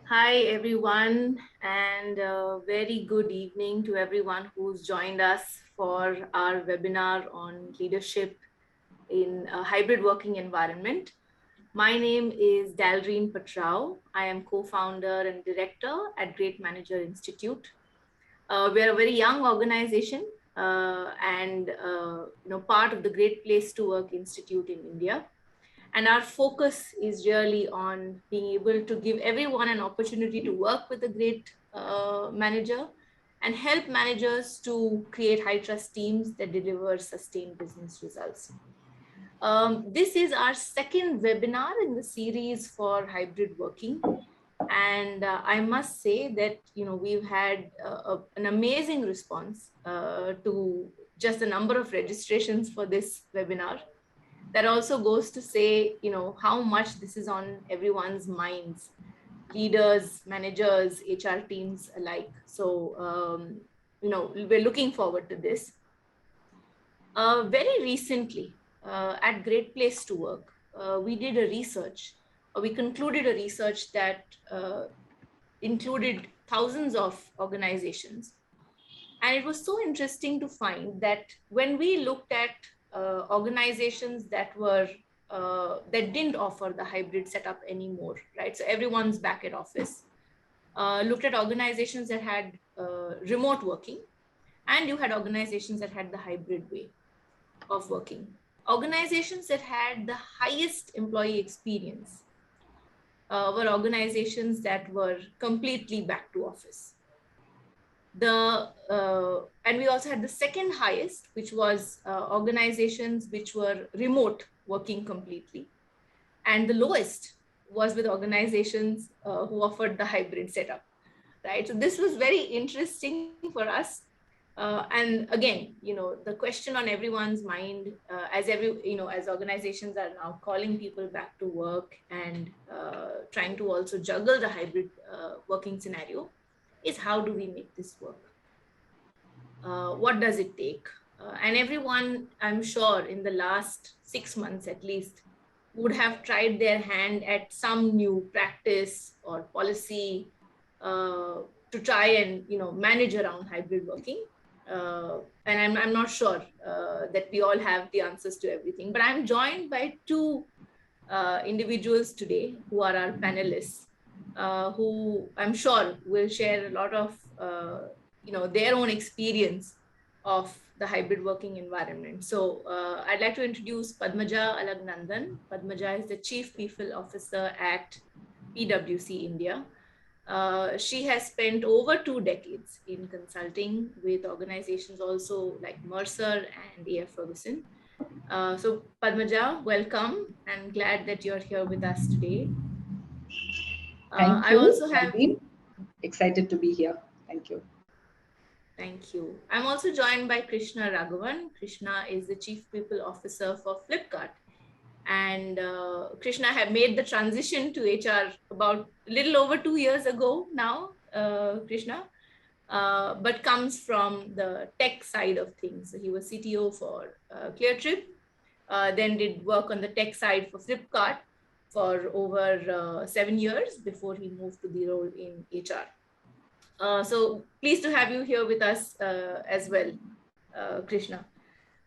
Hi, everyone, and very good evening to everyone who's joined us for our webinar on leadership in a hybrid working environment. My name is Dalreen Patrao. I am co-founder and director at Great Manager Institute. We're a very young organization and part of the Great Place to Work Institute in India. And our focus is really on being able to give everyone an opportunity to work with a great manager and help managers to create high trust teams that deliver sustained business results. This is our second webinar in the series for hybrid working. And I must say that, we've had an amazing response to just the number of registrations for this webinar. That also goes to say, how much this is on everyone's minds, leaders, managers, HR teams alike. So, we're looking forward to this. Very recently, at Great Place to Work, we did a research, we concluded a research that included thousands of organizations. And it was so interesting to find that when we looked at organizations that that didn't offer the hybrid setup anymore, right? So everyone's back at office. Looked at organizations that had remote working, and you had organizations that had the hybrid way of working. Organizations that had the highest employee experience were organizations that were completely back to office. And we also had the second highest, which was organizations which were remote working completely, and the lowest was with organizations who offered the hybrid setup, right? So this was very interesting for us. And again, the question on everyone's mind, as organizations are now calling people back to work and trying to also juggle the hybrid working scenario, is how do we make this work? What does it take? And everyone, I'm sure, in the last 6 months at least, would have tried their hand at some new practice or policy to try and manage around hybrid working. And I'm not sure that we all have the answers to everything. But I'm joined by two individuals today who are our panelists, who I'm sure will share a lot of their own experience of the hybrid working environment. So I'd like to introduce Padmaja Alaganandan. Padmaja is the Chief People Officer at PwC India. She has spent over 2 decades in consulting with organizations also like Mercer and A.F. Ferguson. So Padmaja, welcome, and glad that you're here with us today. Thank I you. also have Dalreen. Excited to be here. Thank you. Thank you. I'm also joined by Krishna Raghavan. Krishna is the Chief People Officer for Flipkart. And Krishna had made the transition to HR about a little over 2 years ago now, Krishna, but comes from the tech side of things. So he was CTO for ClearTrip, then did work on the tech side for Flipkart for over 7 years before he moved to the role in HR. So pleased to have you here with us as well, Krishna.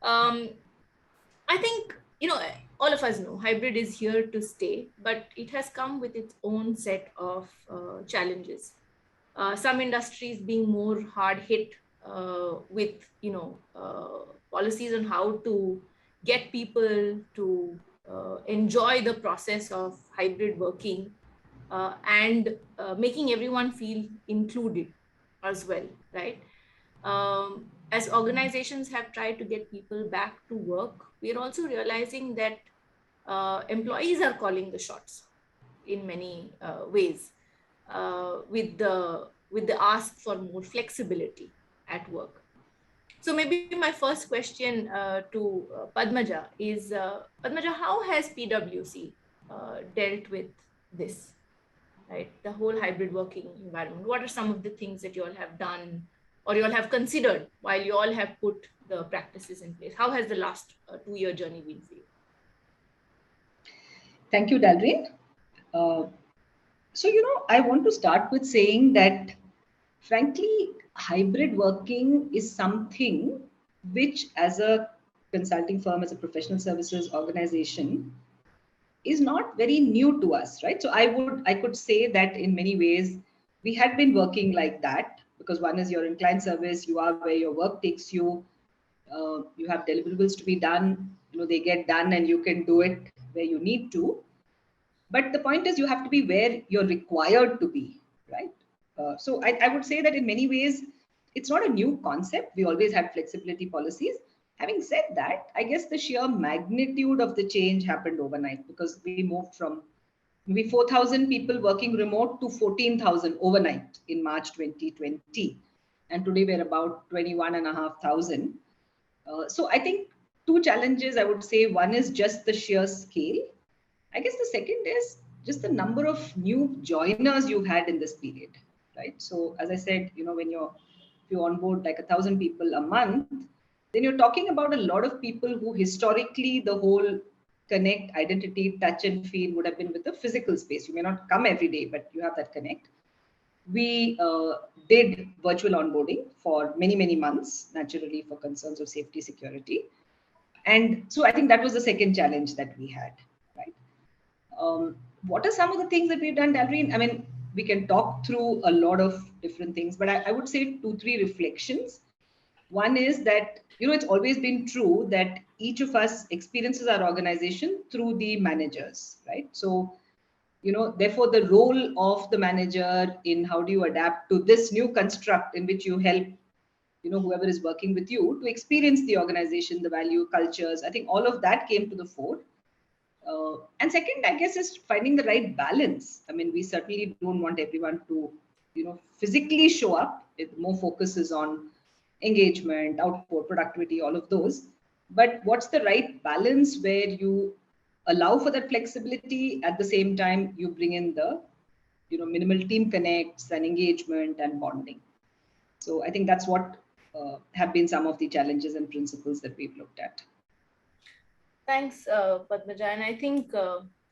I think, all of us know hybrid is here to stay, but it has come with its own set of challenges. Some industries being more hard hit with, policies on how to get people to enjoy the process of hybrid working and making everyone feel included as well, right? As organizations have tried to get people back to work, we're also realizing that employees are calling the shots in many ways with the ask for more flexibility at work. So maybe my first question to Padmaja is, Padmaja, how has PwC dealt with this, right? The whole hybrid working environment. What are some of the things that you all have done or you all have considered while you all have put the practices in place? How has the last 2-year journey been for you? Thank you, Dalreen. So, I want to start with saying that, frankly, hybrid working is something which, as a consulting firm, as a professional services organization, is not very new to us, right? So I could say that in many ways we had been working like that, because one is you're in client service, you are where your work takes you, you have deliverables to be done, they get done and you can do it where you need to. But the point is, you have to be where you're required to be, right? So I would say that in many ways, it's not a new concept. We always had flexibility policies. Having said that, I guess the sheer magnitude of the change happened overnight, because we moved from maybe 4,000 people working remote to 14,000 overnight in March 2020. And today we're about 21,500. So I think two challenges I would say. One is just the sheer scale. I guess the second is just the number of new joiners you've had in this period, right? So as I said, when if you onboard like 1,000 people a month, then you're talking about a lot of people who historically the whole connect, identity, touch and feel would have been with the physical space. You may not come every day, but you have that connect. We did virtual onboarding for many, many months, naturally for concerns of safety, security. And so I think that was the second challenge that we had, right? What are some of the things that we've done, Dalreen? I mean, we can talk through a lot of different things, but I would say two, three reflections. One is that, it's always been true that each of us experiences our organization through the managers, right? So, therefore, the role of the manager in how do you adapt to this new construct in which you help, whoever is working with you to experience the organization, the value, cultures. I think all of that came to the fore. And second, I guess, is finding the right balance. I mean, we certainly don't want everyone to, physically show up. More focus is on engagement, output, productivity, all of those. But what's the right balance where you allow for that flexibility, at the same time you bring in the, minimal team connects and engagement and bonding. So I think that's what have been some of the challenges and principles that we've looked at. Thanks, Padmaja. And I think,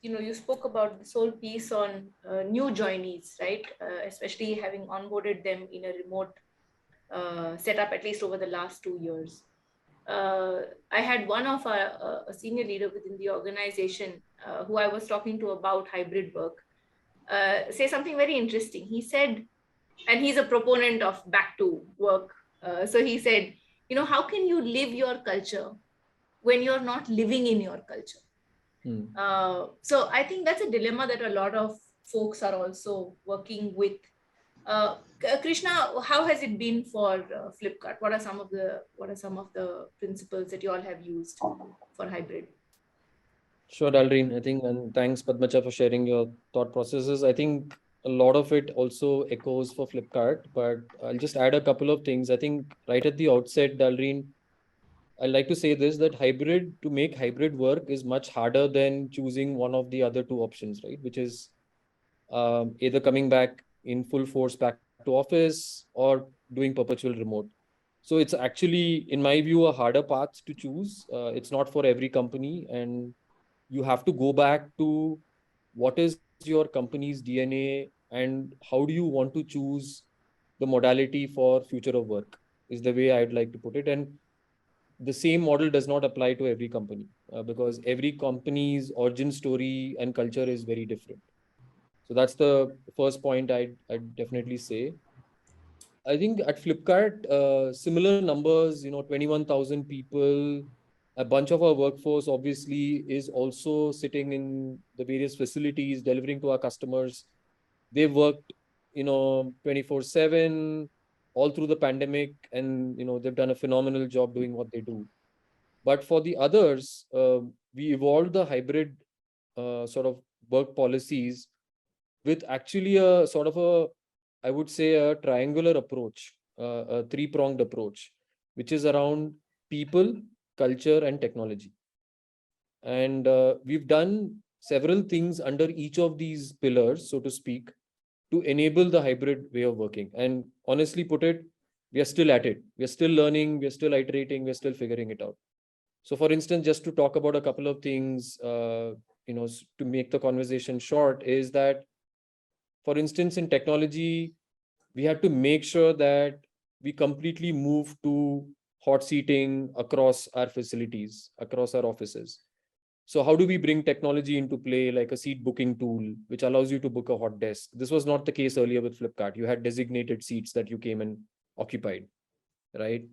you spoke about this whole piece on new joinees, right? Especially having onboarded them in a remote setup, at least over the last 2 years. I had one of a senior leader within the organization who I was talking to about hybrid work say something very interesting. He said, and he's a proponent of back to work. So he said, how can you live your culture when you're not living in your culture? So I think that's a dilemma that a lot of folks are also working with. Krishna, how has it been for Flipkart? What are some of the principles that you all have used for hybrid? Sure, Dalreen. I think, and thanks, Padmaja, for sharing your thought processes. I think a lot of it also echoes for Flipkart, but I'll just add a couple of things. I think right at the outset, Dalreen, I like to say this, that to make hybrid work is much harder than choosing one of the other two options, right? Which is either coming back in full force back to office or doing perpetual remote. So it's actually, in my view, a harder path to choose. It's not for every company, and you have to go back to what is your company's DNA and how do you want to choose the modality for future of work, is the way I'd like to put it. And the same model does not apply to every company because every company's origin story and culture is very different. So that's the first point I'd definitely say. I think at Flipkart, similar numbers, 21,000 people, a bunch of our workforce obviously is also sitting in the various facilities delivering to our customers. They've worked, 24/7 all through the pandemic, and, they've done a phenomenal job doing what they do. But for the others, we evolved the hybrid sort of work policies with actually a sort of I would say, a triangular approach, a three-pronged approach, which is around people, culture, and technology. And we've done several things under each of these pillars, so to speak, to enable the hybrid way of working. And honestly put it, we are still at it. We are still learning, we are still iterating, we are still figuring it out. So for instance, just to talk about a couple of things, to make the conversation short, is that For instance, in technology, we had to make sure that we completely move to hot seating across our facilities, across our offices. So how do we bring technology into play, like a seat booking tool, which allows you to book a hot desk? This was not the case earlier with Flipkart. You had designated seats that you came and occupied, right?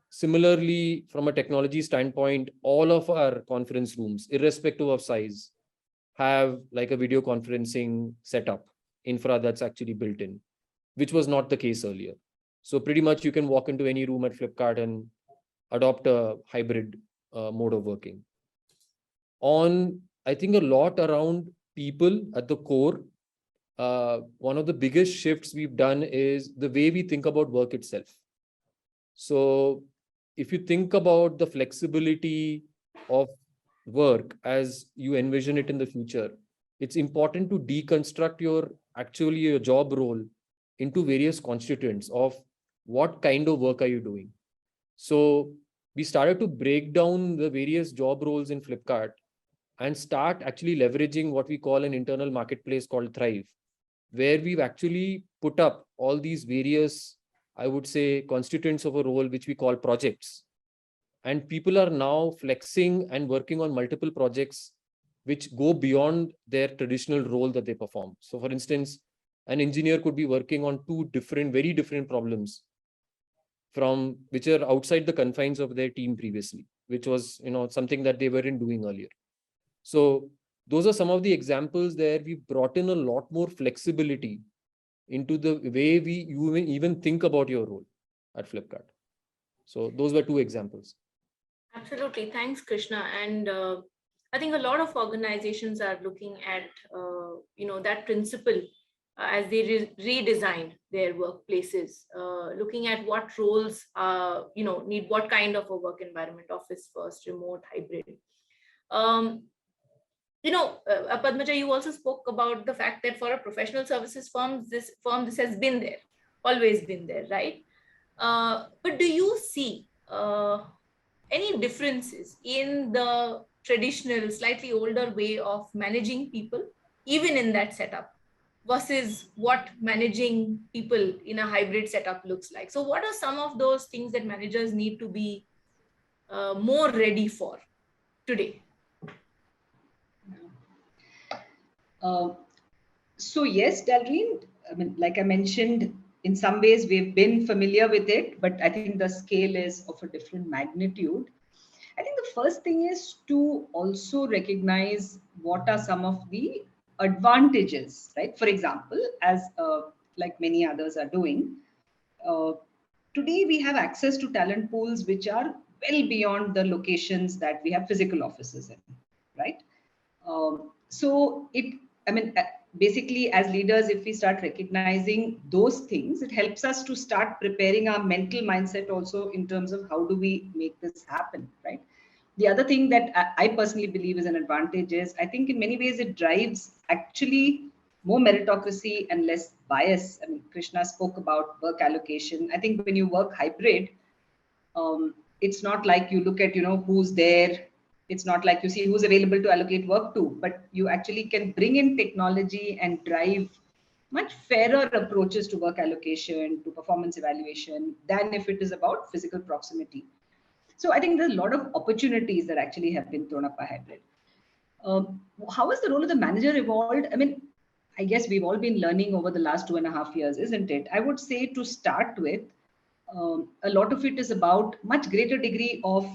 Similarly, from a technology standpoint, all of our conference rooms, irrespective of size, have like a video conferencing setup, infra that's actually built in, which was not the case earlier. So pretty much you can walk into any room at Flipkart and adopt a hybrid mode of working. On, I think, a lot around people at the core, one of the biggest shifts we've done is the way we think about work itself. So if you think about the flexibility of work as you envision it in the future, it's important to deconstruct your job role into various constituents of what kind of work are you doing. So we started to break down the various job roles in Flipkart and start actually leveraging what we call an internal marketplace called Thrive, where we've actually put up all these various, I would say, constituents of a role, which we call projects. And people are now flexing and working on multiple projects which go beyond their traditional role that they perform. So for instance, an engineer could be working on two different, very different problems from which are outside the confines of their team previously, which was, something that they weren't doing earlier. So those are some of the examples there. We've brought in a lot more flexibility into the way you even think about your role at Flipkart. So those were two examples. Absolutely. Thanks, Krishna. And I think a lot of organizations are looking at, that principle as they redesigned their workplaces, looking at what roles, need what kind of a work environment, office first, remote, hybrid. Padmaja, you also spoke about the fact that for a professional services firm, this has been there, always been there, right? But do you see any differences in the traditional, slightly older way of managing people, even in that setup, versus what managing people in a hybrid setup looks like? So what are some of those things that managers need to be more ready for today? So yes, Dalreen, I mean, like I mentioned, in some ways we've been familiar with it, but I think the scale is of a different magnitude. I think the first thing is to also recognize what are some of the advantages, right? For example, as like many others are doing, uh, today we have access to talent pools which are well beyond the locations that we have physical offices in, right? So I mean, basically, as leaders, if we start recognizing those things, it helps us to start preparing our mental mindset also in terms of how do we make this happen, right? The other thing that I personally believe is an advantage is I think in many ways it drives actually more meritocracy and less bias. I mean, Krishna spoke about work allocation. I think when you work hybrid, it's not like you look at who's there, it's not like you see who's available to allocate work to, but you actually can bring in technology and drive much fairer approaches to work allocation, to performance evaluation, than if it is about physical proximity. So I think there's a lot of opportunities that actually have been thrown up by hybrid. How has the role of the manager evolved? I mean, I guess we've all been learning over the last 2.5 years, isn't it? I would say to start with, a lot of it is about much greater degree of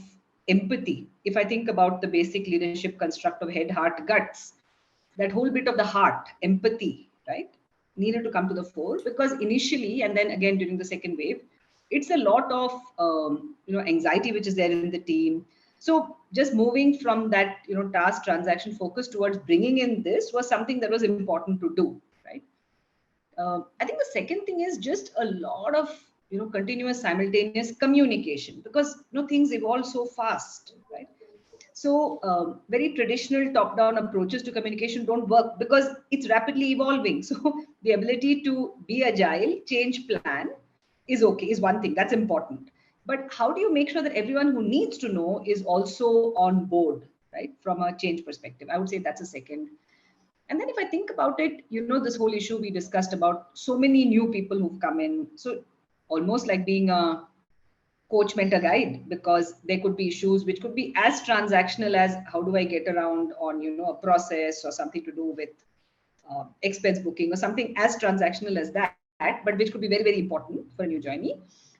empathy. If I think about the basic leadership construct of head, heart, guts, that whole bit of the heart, empathy, right, needed to come to the fore, because initially, and then again during the second wave, it's a lot of anxiety which is there in the team. So just moving from that task transaction focus towards bringing in this was something that was important to do, right? I think the second thing is just a lot of continuous simultaneous communication, because things evolve so fast, right? So very traditional top-down approaches to communication don't work because it's rapidly evolving. So the ability to be agile, change plan is okay, is one thing that's important. But how do you make sure that everyone who needs to know is also on board, right? From a change perspective, I would say that's a second. And then if I think about it, this whole issue we discussed about so many new people who've come in. So almost like being a coach, mentor, guide, because there could be issues which could be as transactional as how do I get around on, a process or something to do with expense booking or something as transactional as that, but which could be very, very important for a new joinee,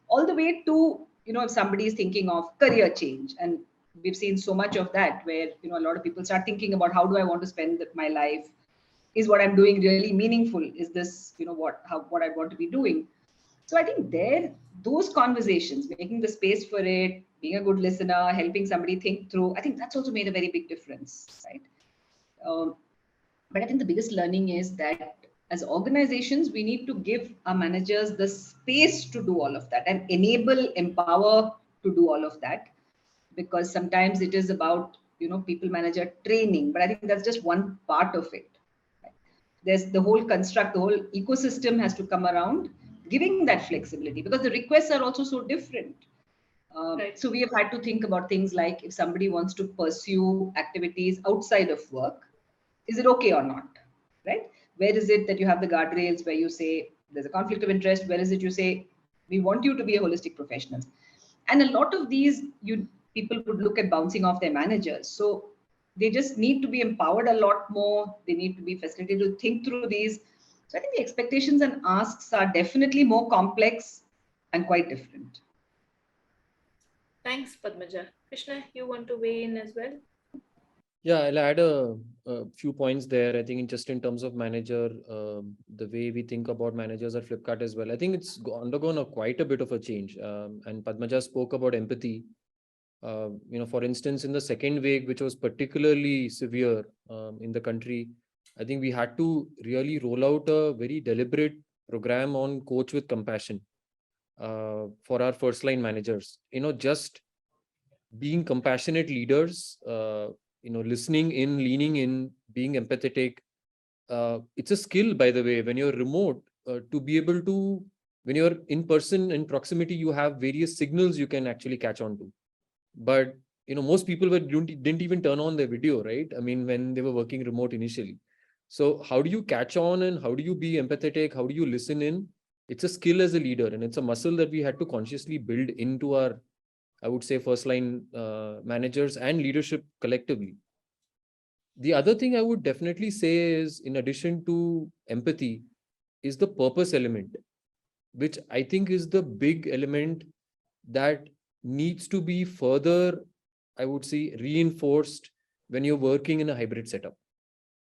all the way to, if somebody is thinking of career change. And we've seen so much of that where, a lot of people start thinking about how do I want to spend my life? Is what I'm doing really meaningful? Is this, what I want to be doing? So I think those conversations, making the space for it, being a good listener, helping somebody think through, I think that's also made a very big difference, right? But I think the biggest learning is that as organizations, we need to give our managers the space to do all of that and empower to do all of that. Because sometimes it is about, people manager training, but I think that's just one part of it. Right? There's the whole construct, the whole ecosystem has to come around giving that flexibility, because the requests are also so different. Right. So we have had to think about things like if somebody wants to pursue activities outside of work, is it okay or not, right? Where is it that you have the guardrails where you say there's a conflict of interest? Where is it you say we want you to be a holistic professional? And a lot of these people would look at bouncing off their managers. So they just need to be empowered a lot more. They need to be facilitated to think through these. So I think the expectations and asks are definitely more complex and quite different. Thanks, Padmaja. Krishna, you want to weigh in as well? Yeah, I'll add a few points there. I think just in terms of manager, the way we think about managers at Flipkart as well, I think it's undergone quite a bit of a change. And Padmaja spoke about empathy. For instance, in the second wave, which was particularly severe in the country, I think we had to really roll out a very deliberate program on coach with compassion for our first line managers. Just being compassionate leaders, listening in, leaning in, being empathetic. It's a skill, by the way, when you're remote, to be able to, when you're in person, in proximity, you have various signals you can actually catch on to. But, most people didn't even turn on their video, right? I mean, when they were working remote initially. So how do you catch on and how do you be empathetic? How do you listen in? It's a skill as a leader, and it's a muscle that we had to consciously build into our, I would say, first line managers and leadership collectively. The other thing I would definitely say is, in addition to empathy, is the purpose element, which I think is the big element that needs to be further, I would say, reinforced when you're working in a hybrid setup.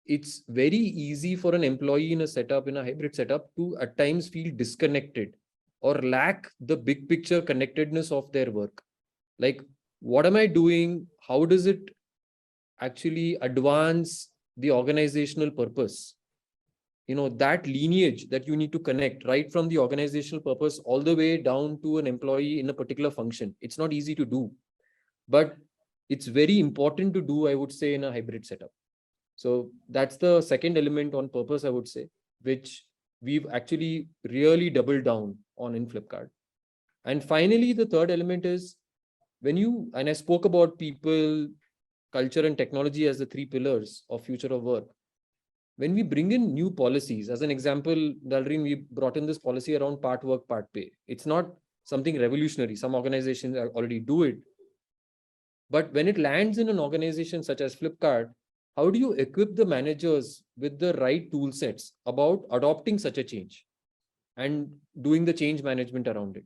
It's very easy for an employee in a hybrid setup to at times feel disconnected or lack the big picture connectedness of their work. Like, what am I doing? How does it actually advance the organizational purpose? That lineage that you need to connect right from the organizational purpose all the way down to an employee in a particular function. It's not easy to do, but it's very important to do, I would say, in a hybrid setup. So that's the second element on purpose, I would say, which we've actually really doubled down on in Flipkart. And finally, the third element is and I spoke about people, culture, and technology as the three pillars of future of work. When we bring in new policies, as an example, Dalreen, we brought in this policy around part work, part pay. It's not something revolutionary. Some organizations already do it. But when it lands in an organization such as Flipkart, how do you equip the managers with the right tool sets about adopting such a change and doing the change management around it?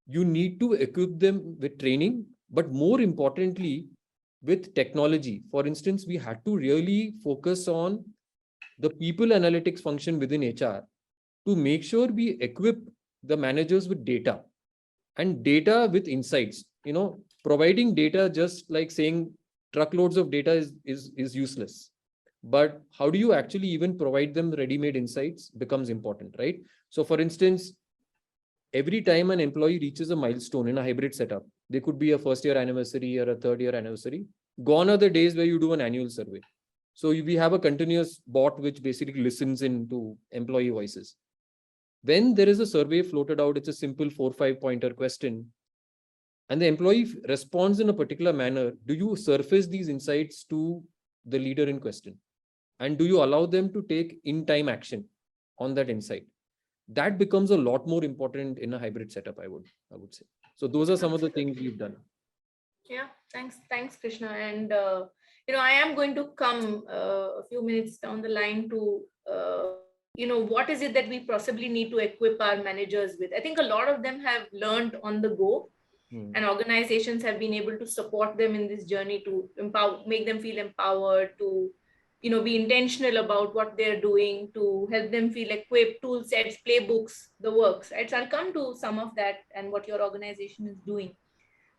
You need to equip them with training, but more importantly, with technology. For instance, we had to really focus on the people analytics function within HR to make sure we equip the managers with data and data with insights. Providing data just like saying truckloads of data is useless. But how do you actually even provide them ready-made insights becomes important, right? So for instance, every time an employee reaches a milestone in a hybrid setup, there could be a first year anniversary or a third year anniversary. Gone are the days where you do an annual survey. So we have a continuous bot which basically listens into employee voices. When there is a survey floated out, it's a simple 4-5 pointer question, and the employee responds in a particular manner. Do you surface these insights to the leader in question? And do you allow them to take in-time action on that insight? That becomes a lot more important in a hybrid setup, I would say. So those are some of the things we've done. Yeah, thanks, Krishna. And I am going to come a few minutes down the line to what is it that we possibly need to equip our managers with. I think a lot of them have learned on the go, and organizations have been able to support them in this journey to make them feel empowered, to be intentional about what they're doing, to help them feel equipped, tool sets, playbooks, the works, right? So I'll come to some of that and what your organization is doing.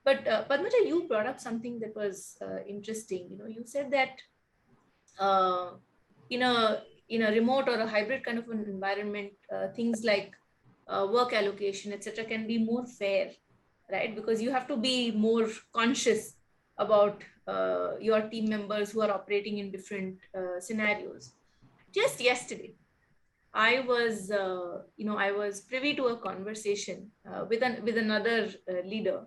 But Padmaja, you brought up something that was interesting. You said that uh, in a remote or a hybrid kind of an environment, things like work allocation, etc., can be more fair, right? Because you have to be more conscious about your team members who are operating in different scenarios. Just yesterday, I was privy to a conversation with another leader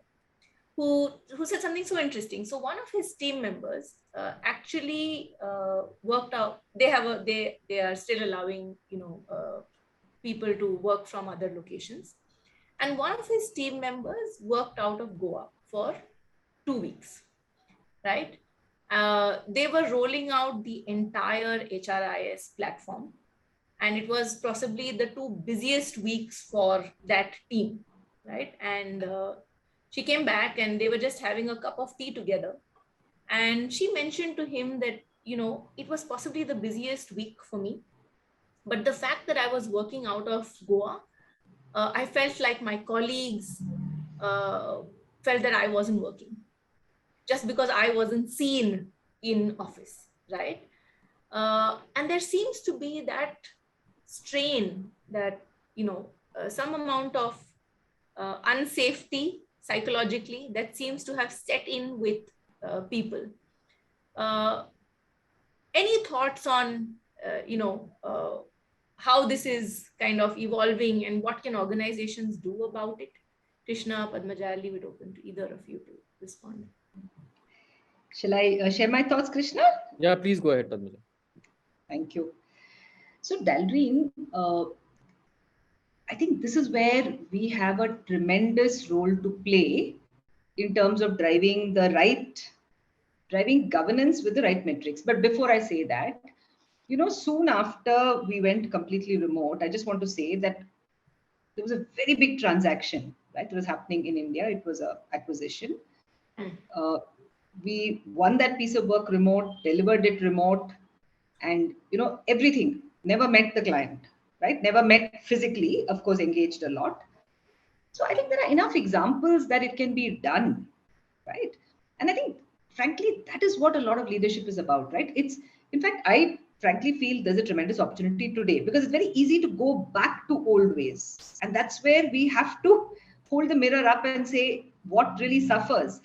who said something so interesting. So one of his team members actually worked out. They are still allowing people to work from other locations, and one of his team members worked out of Goa for 2 weeks. Right? They were rolling out the entire HRIS platform, and it was possibly the 2 busiest weeks for that team, right? And she came back and they were just having a cup of tea together, and she mentioned to him that it was possibly the busiest week for me, but the fact that I was working out of Goa, I felt like my colleagues uh, felt that I wasn't working just because I wasn't seen in office, right? And there seems to be that strain, that some amount of unsafety psychologically that seems to have set in with people. uh, any thoughts on how this is kind of evolving and what can organizations do about it? Krishna, Padmaja, I'll leave it open to either of you to respond. Shall I share my thoughts, Krishna? Yeah, please go ahead, Padmaja. Thank you. So, Dalreen, I think this is where we have a tremendous role to play in terms of driving governance with the right metrics. But before I say that, soon after we went completely remote, I just want to say that there was a very big transaction, right? That was happening in India. It was a acquisition. Uh, we won that piece of work remote, delivered it remote, and everything. Never met the client, right? Never met physically. Of course, engaged a lot. So I think there are enough examples that it can be done, right? And I think, frankly, that is what a lot of leadership is about, right? In fact, I frankly feel there's a tremendous opportunity today because it's very easy to go back to old ways. And that's where we have to hold the mirror up and say what really suffers.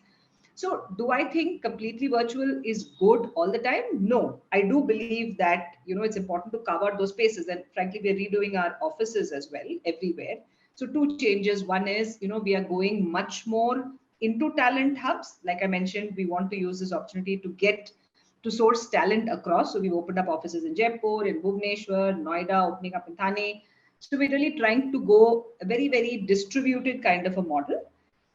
So, do I think completely virtual is good all the time? No, I do believe that it's important to carve out those spaces, and frankly, we're redoing our offices as well everywhere. So, two changes. One is we are going much more into talent hubs. Like I mentioned, we want to use this opportunity to source talent across. So, we've opened up offices in Jaipur, in Bhubaneswar, Noida, opening up in Thane. So, we're really trying to go a very, very distributed kind of a model.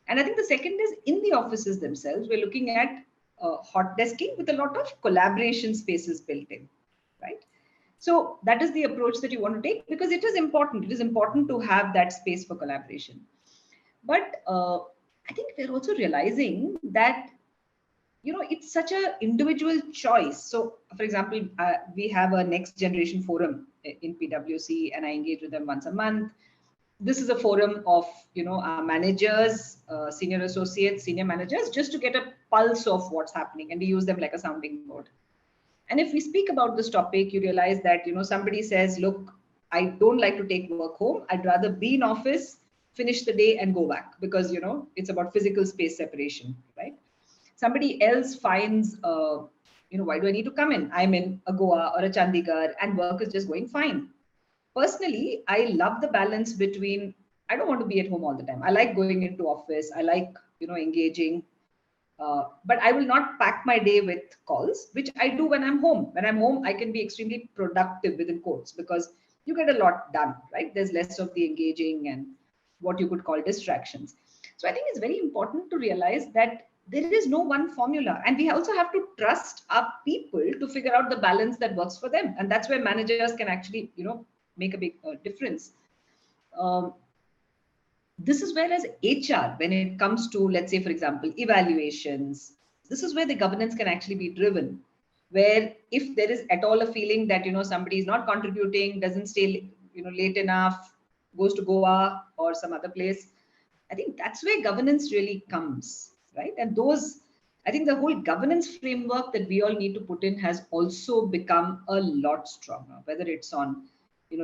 And I think the second is in the offices themselves, we're looking at hot desking with a lot of collaboration spaces built in, right? So that is the approach that you want to take because it is important. It is important to have that space for collaboration. But I think we're also realizing that it's such an individual choice. So, for example, we have a next generation forum in PwC, and I engage with them once a month. This is a forum of our managers, senior associates, senior managers, just to get a pulse of what's happening, and we use them like a sounding board. And if we speak about this topic, you realize that somebody says, look, I don't like to take work home, I'd rather be in office, finish the day and go back, because it's about physical space separation, right? Somebody else finds why do I need to come in? I'm in a Goa or a Chandigarh and work is just going fine. Personally, I love the balance between, I don't want to be at home all the time. I like going into office. I like, engaging. But I will not pack my day with calls, which I do when I'm home. When I'm home, I can be extremely productive within quotes because you get a lot done, right? There's less of the engaging and what you could call distractions. So I think it's very important to realize that there is no one formula. And we also have to trust our people to figure out the balance that works for them. And that's where managers can actually, make a big difference. Um, this is where as HR, when it comes to, let's say, for example, evaluations, this is where the governance can actually be driven. Where if there is at all a feeling that, somebody is not contributing, doesn't stay, late enough, goes to Goa or some other place, I think that's where governance really comes, right? And I think the whole governance framework that we all need to put in has also become a lot stronger, whether it's on,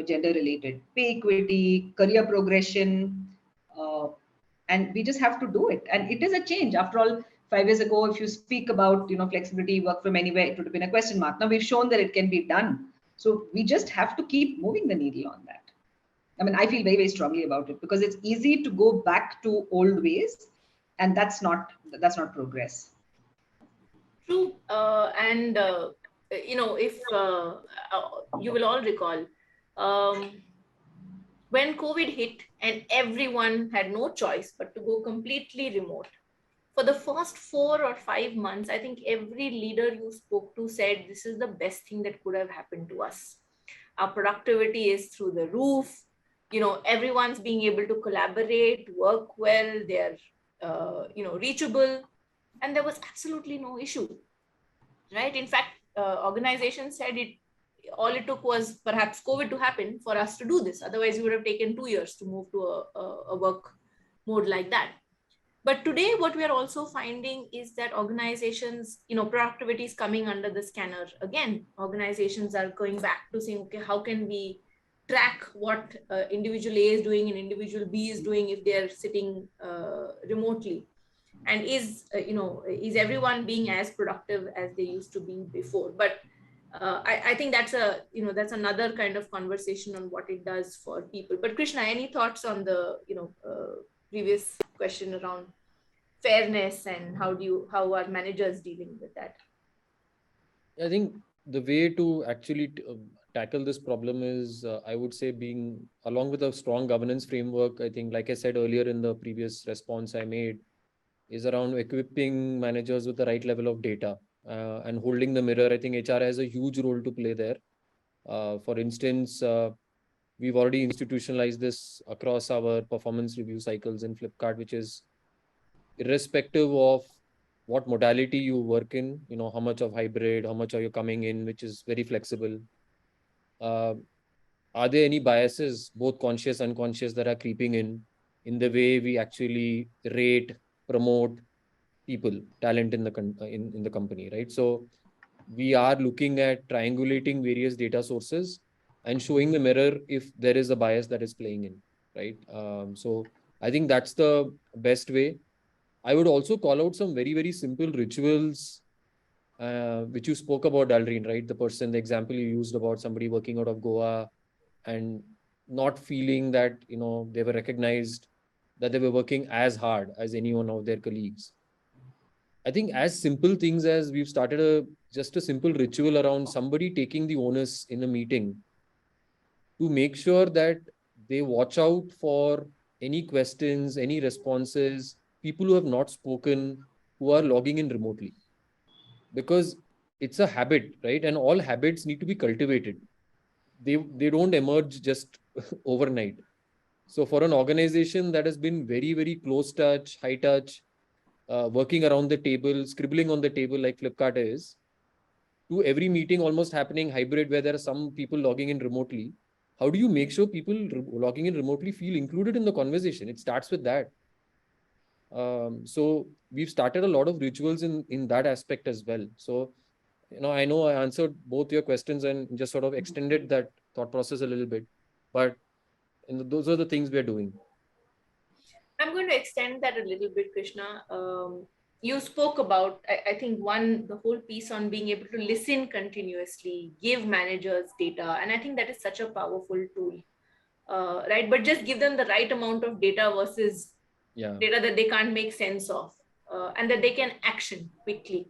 gender related pay equity, career progression, uh, and we just have to do it. And it is a change. After all, 5 years ago, if you speak about, flexibility, work from anywhere, it would have been a question mark. Now we've shown that it can be done. So we just have to keep moving the needle on that. I mean, I feel very, very strongly about it because it's easy to go back to old ways, and that's not progress. True. And if you will all recall, when COVID hit and everyone had no choice but to go completely remote, for the first 4 or 5 months, I think every leader you spoke to said this is the best thing that could have happened to us. Our productivity is through the roof. Everyone's being able to collaborate, work well, they're reachable, and there was absolutely no issue, right? In fact, organizations said all it took was perhaps COVID to happen for us to do this. Otherwise, we would have taken 2 years to move to a work mode like that. But today, what we are also finding is that organizations, productivity is coming under the scanner again. Organizations are going back to saying, okay, how can we track what individual A is doing and individual B is doing if they're sitting remotely? And is everyone being as productive as they used to be before? But I think that's another kind of conversation on what it does for people. But Krishna, any thoughts on the previous question around fairness and how are managers dealing with that? I think the way to actually tackle this problem is, I would say, being along with a strong governance framework. I think, like I said earlier in the previous response I made, is around equipping managers with the right level of data and holding the mirror. I think HR has a huge role to play there. For instance, we've already institutionalized this across our performance review cycles in Flipkart, which is irrespective of what modality you work in, how much of hybrid, how much are you coming in, which is very flexible. Are there any biases, both conscious and unconscious, that are creeping in the way we actually rate, promote people, talent in the company, right? So we are looking at triangulating various data sources and showing the mirror if there is a bias that is playing in, right? So I think that's the best way. I would also call out some very, very simple rituals, which you spoke about, Dalreen, right? The example you used about somebody working out of Goa and not feeling that, they were recognized, that they were working as hard as any one of their colleagues. I think as simple things as we've started just a simple ritual around somebody taking the onus in a meeting to make sure that they watch out for any questions, any responses, people who have not spoken, who are logging in remotely. Because it's a habit, right? And all habits need to be cultivated. They don't emerge just overnight. So for an organization that has been very, very close touch, high touch, working around the table, scribbling on the table like Flipkart is, to every meeting almost happening hybrid where there are some people logging in remotely, how do you make sure people logging in remotely feel included in the conversation? It starts with that. So we've started a lot of rituals in that aspect as well. So, I know I answered both your questions and just sort of extended that thought process a little bit, but those are the things we are doing. I'm going to extend that a little bit, Krishna. You spoke about, I think, the whole piece on being able to listen continuously, give managers data. And I think that is such a powerful tool, right? But just give them the right amount of data versus data that they can't make sense of. and that they can action quickly.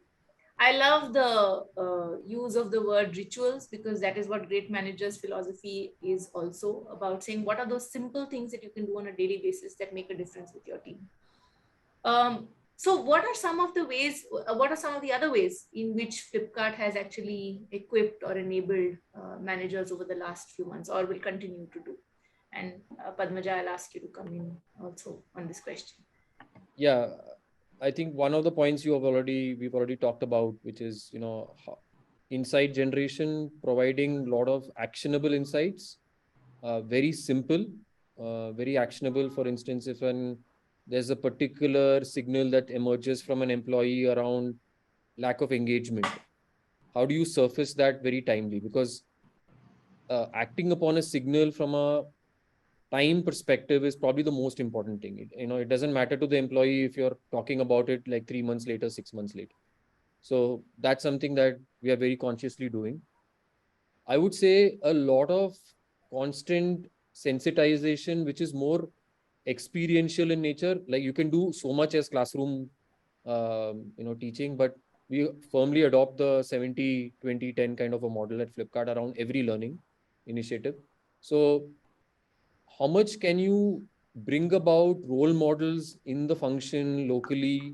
I love the use of the word rituals, because that is what great managers philosophy is also about, saying what are those simple things that you can do on a daily basis that make a difference with your team. So what are some of the ways, what are some of the other ways in which Flipkart has actually equipped or enabled managers over the last few months, or will continue to do? And Padmaja, I'll ask you to come in also on this question. Yeah, I think one of the points we've already talked about, which is, insight generation, providing a lot of actionable insights, very simple, very actionable. For instance, if there's a particular signal that emerges from an employee around lack of engagement, how do you surface that very timely? Because acting upon a signal from a time perspective is probably the most important thing. It doesn't matter to the employee if you're talking about it like 3 months later, 6 months later. So that's something that we are very consciously doing. I would say a lot of constant sensitization, which is more experiential in nature. Like, you can do so much as classroom, teaching, but we firmly adopt the 70-20-10 kind of a model at Flipkart around every learning initiative. So how much can you bring about role models in the function locally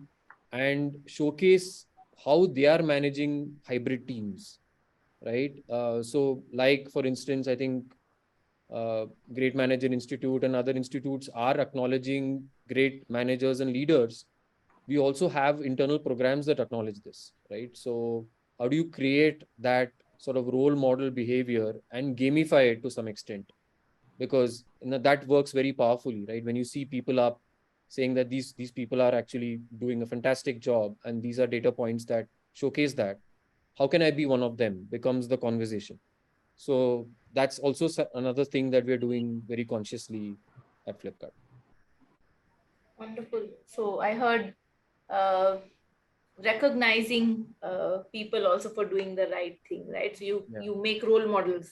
and showcase how they are managing hybrid teams, right? So like, for instance, I think Great Manager Institute and other institutes are acknowledging great managers and leaders. We also have internal programs that acknowledge this, right? So how do you create that sort of role model behavior and gamify it to some extent? Because that works very powerfully, right? When you see people up saying that these people are actually doing a fantastic job, and these are data points that showcase that, how can I be one of them, becomes the conversation. So that's also another thing that we're doing very consciously at Flipkart. Wonderful. So I heard uh, recognizing people also for doing the right thing, right? So you make role models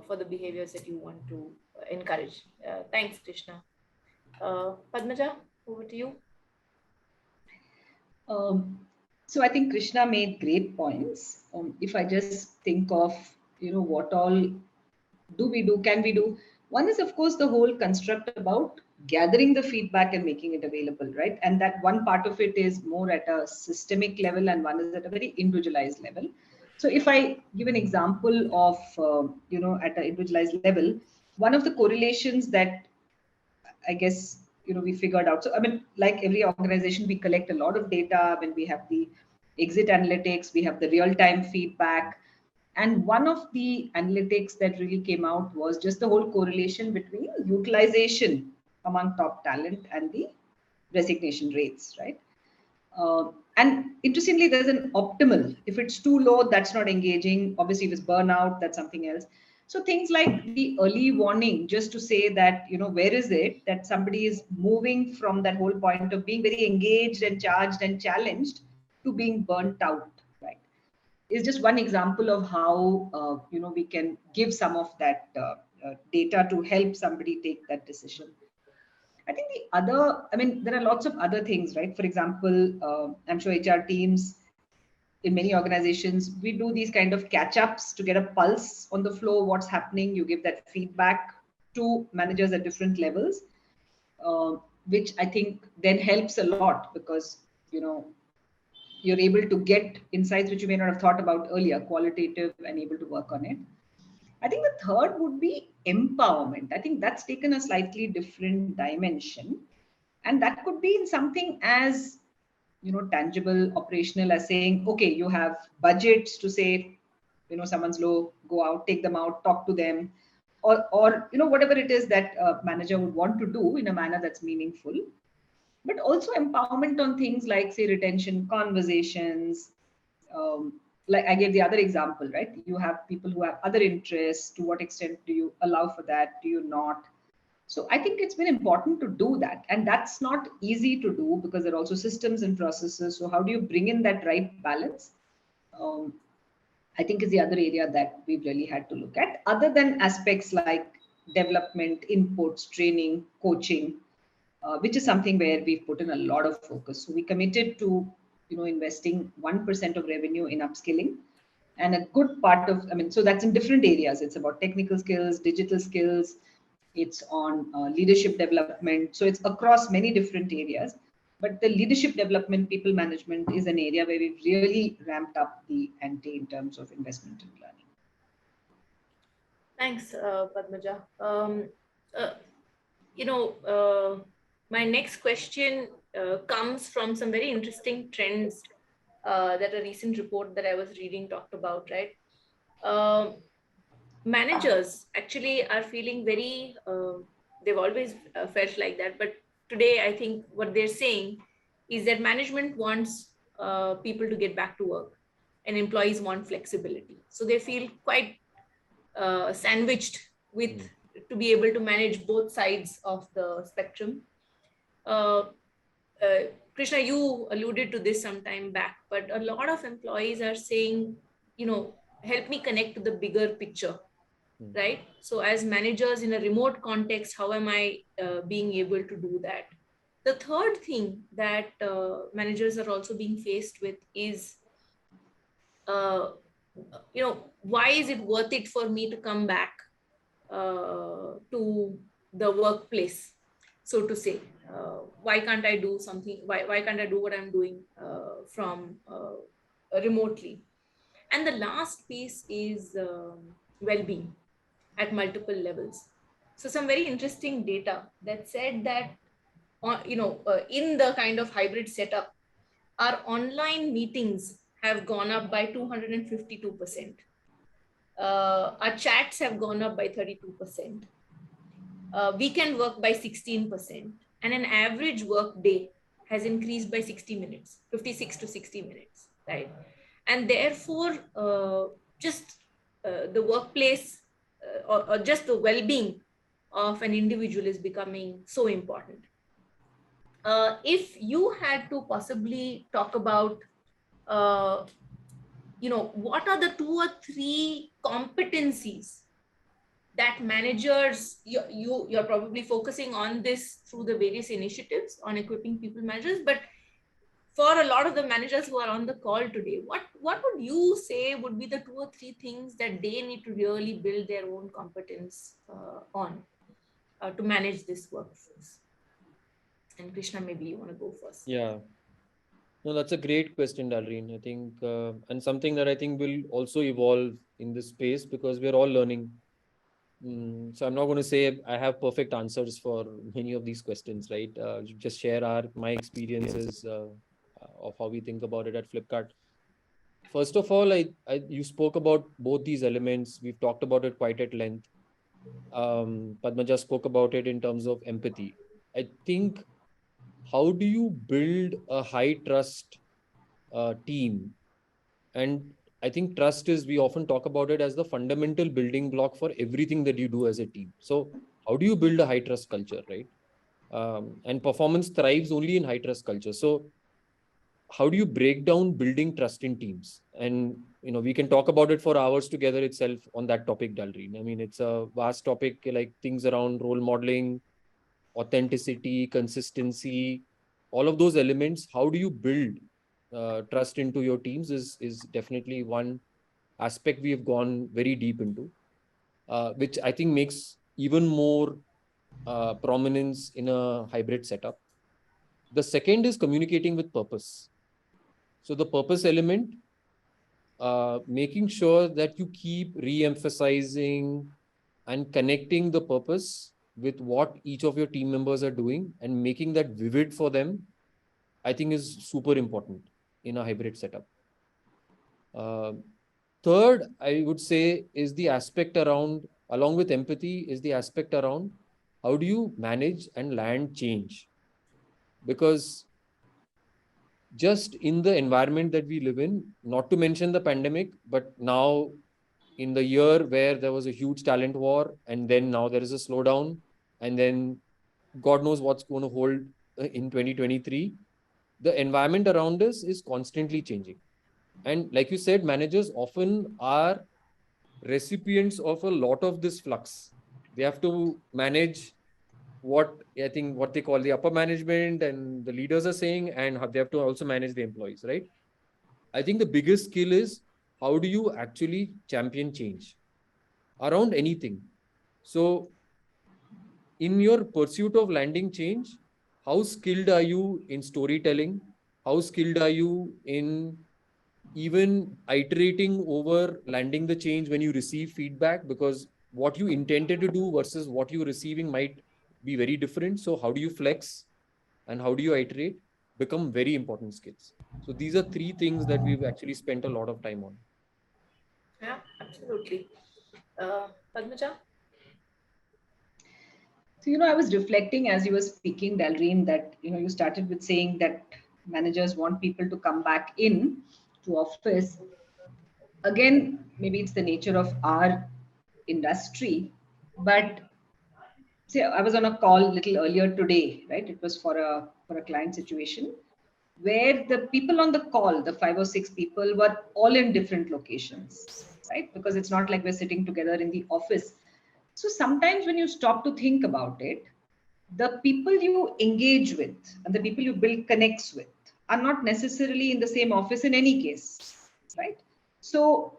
for the behaviors that you want to encourage. Thanks, Krishna. Padmaja, over to you. So I think Krishna made great points. If I just think of, what all can we do? One is, of course, the whole construct about gathering the feedback and making it available, right? And that one part of it is more at a systemic level, and one is at a very individualized level. So if I give an example of, at an individualized level, one of the correlations that I guess, we figured out. So, I mean, like every organization, we collect a lot of data. When we have the exit analytics, we have the real-time feedback. And one of the analytics that really came out was just the whole correlation between utilization among top talent and the resignation rates, right? And interestingly, there's an optimal. If it's too low, that's not engaging. Obviously, if it's burnout, that's something else. So things like the early warning, just to say that, where is it that somebody is moving from that whole point of being very engaged and charged and challenged to being burnt out, right? Is just one example of how, we can give some of that data to help somebody take that decision. I think there are lots of other things, right? For example, I'm sure HR teams in many organizations, we do these kind of catch-ups to get a pulse on the flow, what's happening. You give that feedback to managers at different levels, which I think then helps a lot, because, you're able to get insights which you may not have thought about earlier, qualitative, and able to work on it. I think the third would be empowerment. I think that's taken a slightly different dimension. And that could be in something as, tangible, operational, as saying, okay, you have budgets to say, someone's low, go out, take them out, talk to them, or whatever it is that a manager would want to do in a manner that's meaningful. But also empowerment on things like, say, retention conversations. Like I gave the other example, right? You have people who have other interests. To what extent do you allow for that? Do you not? So I think it's been important to do that. And that's not easy to do, because there are also systems and processes. So how do you bring in that right balance? I think is the other area that we've really had to look at, other than aspects like development, inputs, training, coaching. which is something where we've put in a lot of focus. So we committed to, investing 1% of revenue in upskilling, and a good part of, so that's in different areas. It's about technical skills, digital skills, it's on leadership development. So it's across many different areas. But the leadership development, people management is an area where we've really ramped up the ante in terms of investment in learning. Thanks, Padmaja. Uh, my next question comes from some very interesting trends that a recent report that I was reading talked about, right? Managers actually are feeling very, they've always felt like that, but today I think what they're saying is that management wants people to get back to work and employees want flexibility. So they feel quite sandwiched with to be able to manage both sides of the spectrum. Uh, Krishna, you alluded to this some time back, but a lot of employees are saying, help me connect to the bigger picture, right? So as managers in a remote context, how am I being able to do that? The third thing that managers are also being faced with is, why is it worth it for me to come back to the workplace, so to say? Why can't I do something? Why can't I do what I'm doing from remotely? And the last piece is well-being at multiple levels. So some very interesting data that said that, in the kind of hybrid setup, our online meetings have gone up by 252%. Our chats have gone up by 32%. Weekend work by 16%. And an average work day has increased by 60 minutes, 56 to 60 minutes, right? And therefore, just the workplace or just the well-being of an individual is becoming so important. If you had to possibly talk about, what are the 2 or 3 competencies that managers, you're probably focusing on this through the various initiatives on equipping people managers, but for a lot of the managers who are on the call today, what would you say would be the 2 or 3 things that they need to really build their own competence on to manage this workforce? And Krishna, maybe you want to go first. Yeah. No, that's a great question, Dalreen. I think, and something that I think will also evolve in this space because we're all learning. So I'm not going to say I have perfect answers for many of these questions, right? Just share my experiences of how we think about it at Flipkart. First of all, you spoke about both these elements. We've talked about it quite at length. Padmaja spoke about it in terms of empathy. I think, how do you build a high trust team? And I think trust is, we often talk about it as the fundamental building block for everything that you do as a team. So how do you build a high trust culture, right? And performance thrives only in high trust culture. So how do you break down building trust in teams? And, we can talk about it for hours together itself on that topic, Dalreen. I mean, it's a vast topic, like things around role modeling, authenticity, consistency, all of those elements. How do you build trust into your teams is definitely one aspect we have gone very deep into, which I think makes even more prominence in a hybrid setup. The second is communicating with purpose. So the purpose element, making sure that you keep re-emphasizing and connecting the purpose with what each of your team members are doing and making that vivid for them, I think is super important in a hybrid setup. Third, I would say, is the aspect around, along with empathy, is the aspect around how do you manage and land change? Because just in the environment that we live in, not to mention the pandemic, but now in the year where there was a huge talent war, and then now there is a slowdown, and then God knows what's going to hold in 2023, the environment around us is constantly changing. And like you said, managers often are recipients of a lot of this flux. They have to manage what I think what they call the upper management and the leaders are saying, and how they have to also manage the employees, right? I think the biggest skill is how do you actually champion change around anything. So in your pursuit of landing change, how skilled are you in storytelling? How skilled are you in even iterating over landing the change when you receive feedback? Because what you intended to do versus what you're receiving might be very different. So how do you flex and how do you iterate become very important skills. So these are three things that we've actually spent a lot of time on. Yeah, absolutely. Padmaja? So, I was reflecting as you were speaking, Dalreen, that, you started with saying that managers want people to come back in to office. Again, maybe it's the nature of our industry, but see, I was on a call a little earlier today, right? It was for a client situation where the people on the call, the 5 or 6 people, were all in different locations, right? Because it's not like we're sitting together in the office. So sometimes when you stop to think about it, the people you engage with and the people you build connects with are not necessarily in the same office in any case, right? So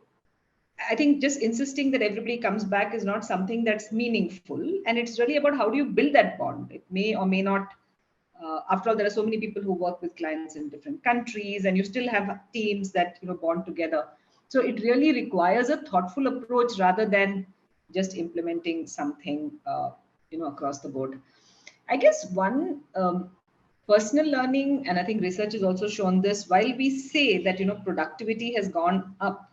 I think just insisting that everybody comes back is not something that's meaningful. And it's really about how do you build that bond. It may or may not. After all, there are so many people who work with clients in different countries, and you still have teams that bond together. So it really requires a thoughtful approach rather than just implementing something across the board. I guess one personal learning, and I think research has also shown this. While we say that productivity has gone up,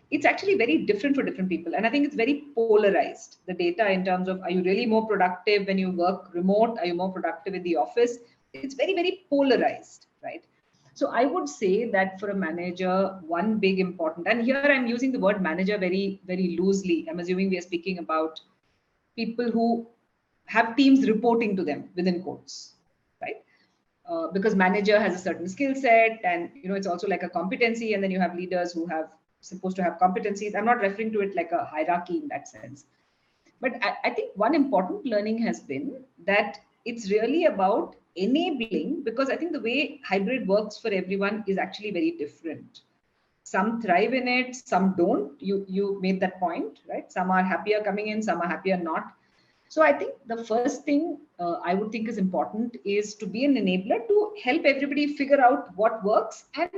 it's actually very different for different people, and I think it's very polarized, the data, in terms of, are you really more productive when you work remote, are you more productive in the office? It's very, very polarized, right? So I would say that for a manager, one big important, and here I'm using the word manager very, very loosely. I'm assuming we are speaking about people who have teams reporting to them within quotes, right? Because manager has a certain skill set, and it's also like a competency, and then you have leaders who have supposed to have competencies. I'm not referring to it like a hierarchy in that sense, but I think one important learning has been that it's really about enabling, because I think the way hybrid works for everyone is actually very different. Some thrive in it, some don't. You made that point, right? Some are happier coming in, some are happier not. So I think the first thing I would think is important is to be an enabler to help everybody figure out what works and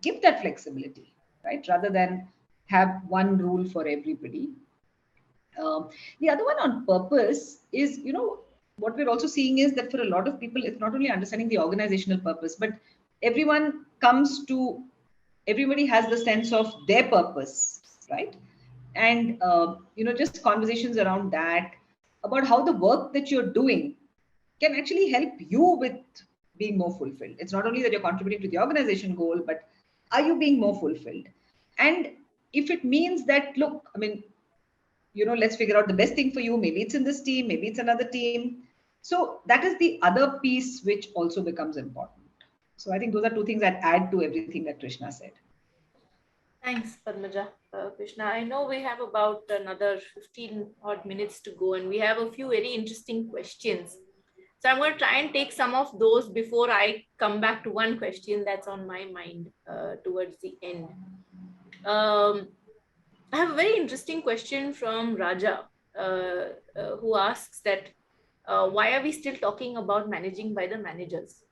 give that flexibility, right? Rather than have one rule for everybody. The other one on purpose is, what we're also seeing is that for a lot of people, it's not only understanding the organizational purpose, but everybody has the sense of their purpose, right? And, just conversations around that, about how the work that you're doing can actually help you with being more fulfilled. It's not only that you're contributing to the organization goal, but are you being more fulfilled? And if it means that, look, I mean, let's figure out the best thing for you. Maybe it's in this team, maybe it's another team. So that is the other piece which also becomes important. So I think those are two things that add to everything that Krishna said. Thanks, Padmaja. Krishna, I know we have about another 15 odd minutes to go, and we have a few very interesting questions. So I'm going to try and take some of those before I come back to one question that's on my mind towards the end. I have a very interesting question from Raja, who asks that why are we still talking about managing by the managers?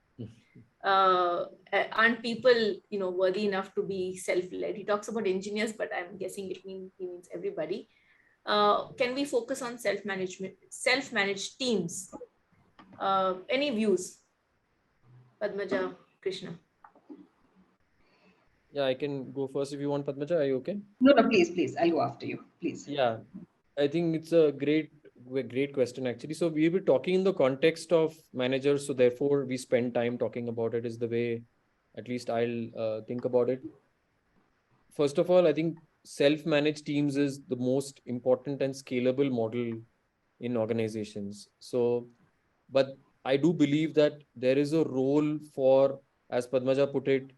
Aren't people, worthy enough to be self-led? He talks about engineers, but I'm guessing he means everybody. Can we focus on self-managed teams? Any views, Padmaja, Krishna? Yeah, I can go first if you want, Padmaja. Are you okay? No, please. I'll go after you, please. Yeah, I think it's a great question, actually. So we were talking in the context of managers, so therefore we spend time talking about it, is the way at least I'll think about it. First of all, I think self-managed teams is the most important and scalable model in organizations. So, but I do believe that there is a role for, as Padmaja put it,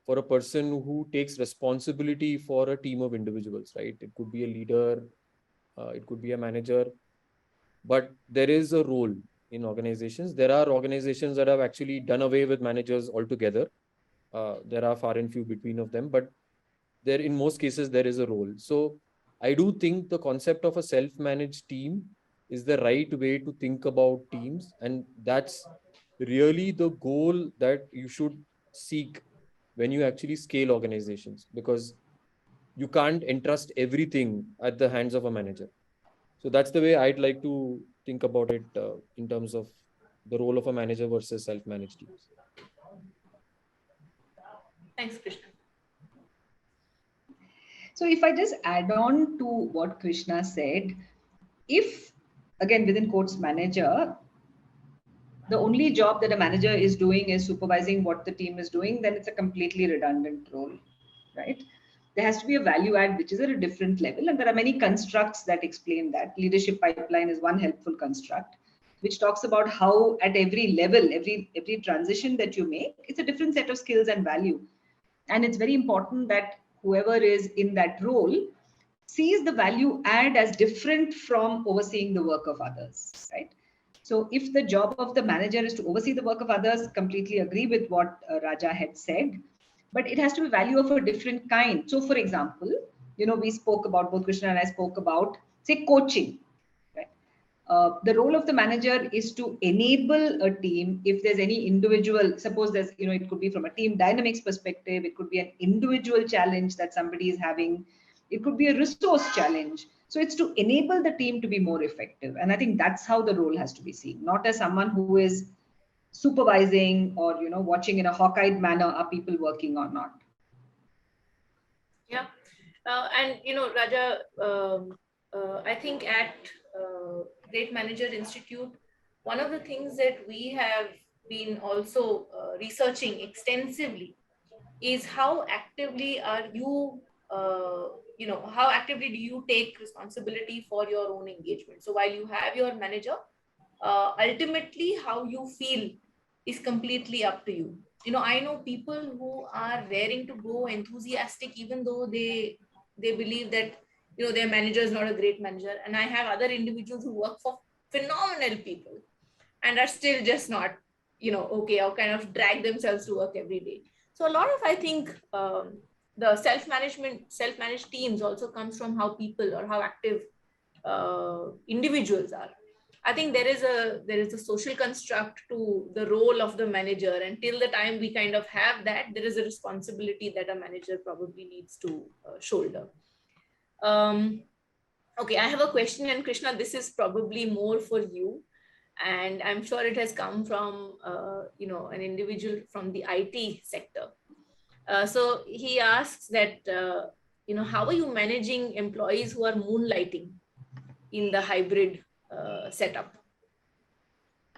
for a person who takes responsibility for a team of individuals, right? It could be a leader, it could be a manager. but there is a role in organizations. There are organizations that have actually done away with managers altogether. There are far and few between of them, but there, in most cases, there is a role. So I do think the concept of a self-managed team is the right way to think about teams, and that's really the goal that you should seek when you actually scale organizations, because you can't entrust everything at the hands of a manager. So that's the way I'd like to think about it, in terms of the role of a manager versus self-managed teams. Thanks, Krishna. So if I just add on to what Krishna said, if again within quotes manager, the only job that a manager is doing is supervising what the team is doing, then it's a completely redundant role, right? There has to be a value add which is at a different level, and there are many constructs that explain that. Leadership pipeline is one helpful construct which talks about how at every level, every transition that you make, it's a different set of skills and value. And it's very important that whoever is in that role sees the value add as different from overseeing the work of others, right? So if the job of the manager is to oversee the work of others, completely agree with what Raja had said, but it has to be value of a different kind. So for example, we spoke about, both Krishna and I spoke about, say, coaching, right? The role of the manager is to enable a team. If there's any individual, suppose there's, it could be from a team dynamics perspective, it could be an individual challenge that somebody is having, it could be a resource challenge. So it's to enable the team to be more effective. And I think that's how the role has to be seen, not as someone who is supervising or, watching in a hawk-eyed manner, are people working or not. Yeah. And, Raja, I think at Great Manager Institute, one of the things that we have been also researching extensively is how actively are you, how actively do you take responsibility for your own engagement? So while you have your manager, ultimately how you feel is completely up to you. I know people who are raring to go, enthusiastic, even though they believe that their manager is not a great manager, and I have other individuals who work for phenomenal people and are still just not okay, or kind of drag themselves to work every day. So a lot of, I think, the self-managed teams also comes from how people or how active individuals are. I think there is a social construct to the role of the manager, and till the time we kind of have that, there is a responsibility that a manager probably needs to shoulder. Okay, I have a question, and Krishna, this is probably more for you, and I'm sure it has come from an individual from the IT sector. So he asks that how are you managing employees who are moonlighting in the hybrid setup?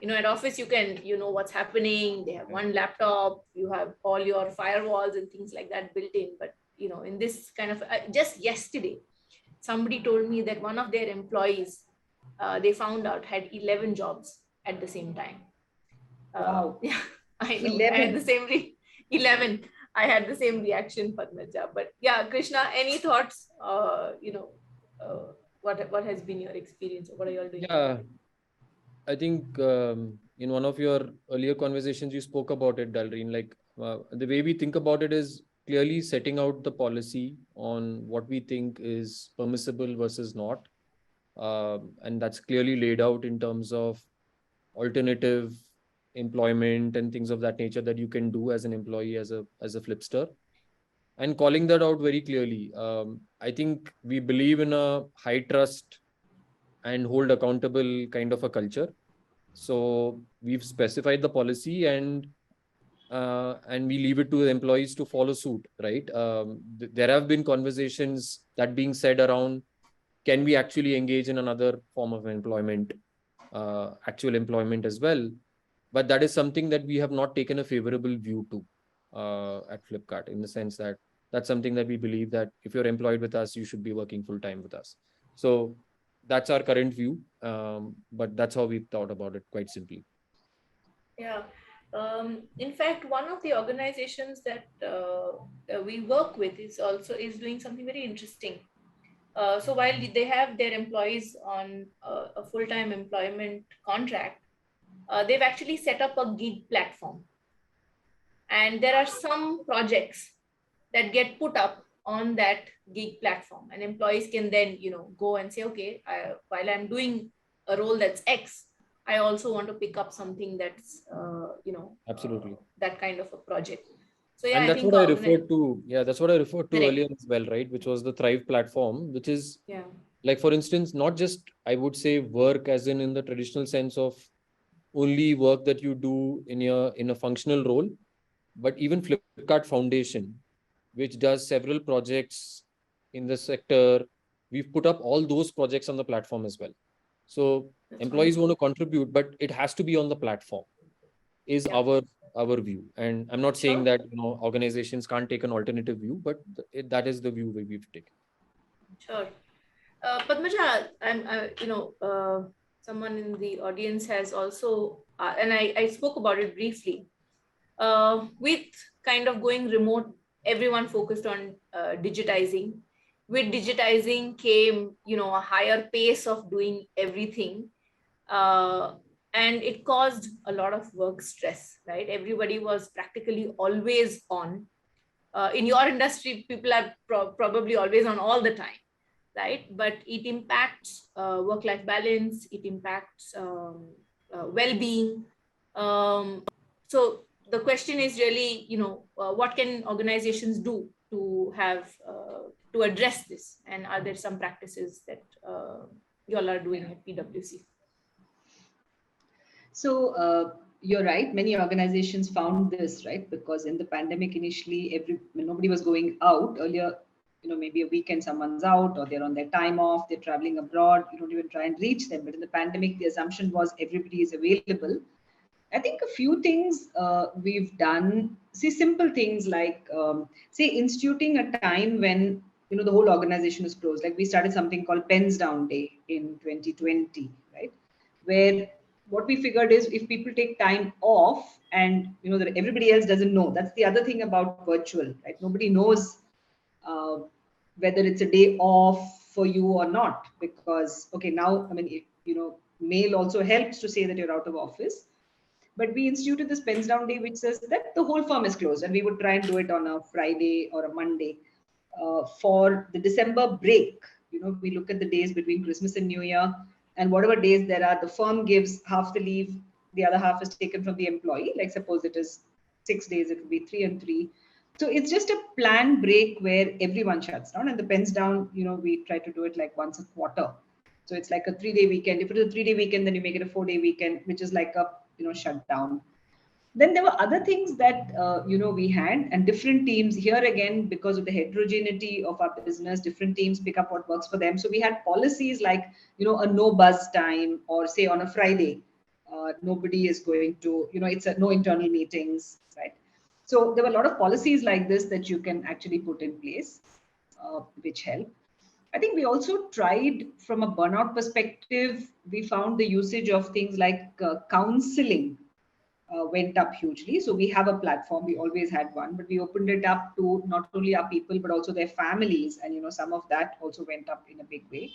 At office you can what's happening, they have one laptop, you have all your firewalls and things like that built in, but in this kind of just yesterday somebody told me that one of their employees, they found out, had 11 jobs at the same time. Wow. Yeah, I know. 11. I had the same 11. I had the same reaction, Padmaja. But yeah, Krishna, any thoughts? What has been your experience? What are you all doing? Yeah, I think in one of your earlier conversations, you spoke about it, Dalreen. Like the way we think about it is clearly setting out the policy on what we think is permissible versus not. And that's clearly laid out in terms of alternative employment and things of that nature that you can do as an employee, as a flipster, and calling that out very clearly. I think we believe in a high trust and hold accountable kind of a culture. So we've specified the policy, and we leave it to the employees to follow suit, right? There have been conversations that being said around, can we actually engage in another form of employment, actual employment as well? But that is something that we have not taken a favorable view to at Flipkart, in the sense that that's something that we believe that if you're employed with us, you should be working full time with us. So that's our current view, but that's how we've thought about it, quite simply. Yeah. In fact, one of the organizations that we work with is doing something very interesting. So while they have their employees on a full-time employment contract, they've actually set up a gig platform. And there are some projects that get put up on that gig platform, and employees can then go and say, okay, while I'm doing a role that's X, I also want to pick up something that's Absolutely. that kind of a project. So yeah, And I that's think what I referred to. Yeah, that's what I referred to correct. earlier as well, right? Which was the Thrive platform, which is Yeah, like, for instance, not just, I would say, work as in the traditional sense of only work that you do in a functional role, but even Flipkart Foundation, which does several projects in the sector. We've put up all those projects on the platform as well. So that's employees want wonderful. to contribute, but it has to be on the platform, is Yeah, our view. And I'm not saying sure. that organizations can't take an alternative view, but that is the view we've taken. Sure. Padmaja, someone in the audience has also, and I spoke about it briefly, with kind of going remote, everyone focused on digitizing. With digitizing came, a higher pace of doing everything. Uh, and it caused a lot of work stress, right? Everybody was practically always on. In your industry, people are probably always on all the time, right? But it impacts work-life balance, it impacts well-being. So the question is really, what can organizations do to have to address this? And are there some practices that you all are doing at PwC? So you're right. Many organizations found this, right, because in the pandemic initially, nobody was going out earlier. Maybe a weekend someone's out, or they're on their time off, they're traveling abroad. You don't even try and reach them. But in the pandemic, the assumption was everybody is available. I think a few things we've done. See, simple things like, say, instituting a time when the whole organization is closed. Like we started something called Pens Down Day in 2020, right? Where what we figured is if people take time off and that everybody else doesn't know. That's the other thing about virtual, right? Nobody knows uh, whether it's a day off for you or not, because okay, now I mean, mail also helps to say that you're out of office, but we instituted this pens down day, which says that the whole firm is closed, and we would try and do it on a Friday or a Monday. For the December break, we look at the days between Christmas and New Year, and whatever days there are, the firm gives half the leave, the other half is taken from the employee. Like suppose it is 6 days, it will be 3 and 3. So it's just a planned break where everyone shuts down, and the pens down, we try to do it like once a quarter. So it's like a 3-day weekend. If it is a 3-day weekend, then you make it a 4-day weekend, which is like a shutdown. Then there were other things that we had, and different teams here again, because of the heterogeneity of our business, different teams pick up what works for them. So we had policies like a no buzz time, or say on a Friday, nobody is going to it's a no internal meetings, right? So there were a lot of policies like this that you can actually put in place, which help. I think we also tried from a burnout perspective. We found the usage of things like counseling went up hugely. So we have a platform. We always had one, but we opened it up to not only our people but also their families, and some of that also went up in a big way.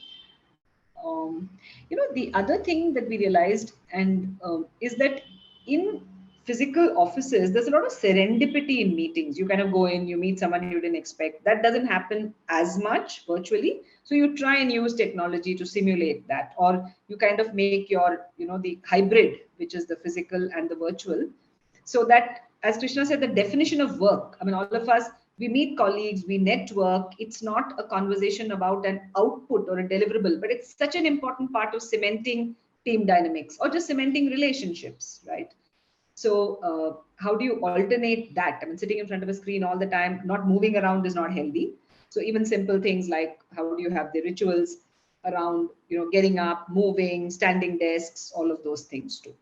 The other thing that we realized and is that in physical offices, there's a lot of serendipity in meetings. You kind of go in, you meet someone you didn't expect. That doesn't happen as much virtually. So you try and use technology to simulate that, or you kind of make your, the hybrid, which is the physical and the virtual, so that, as Krishna said, the definition of work, I mean, all of us, we meet colleagues, we network. It's not a conversation about an output or a deliverable, but it's such an important part of cementing team dynamics or just cementing relationships, right? So how do you alternate that? I mean, sitting in front of a screen all the time, not moving around is not healthy. So even simple things like how do you have the rituals around getting up, moving, standing desks, all of those things too.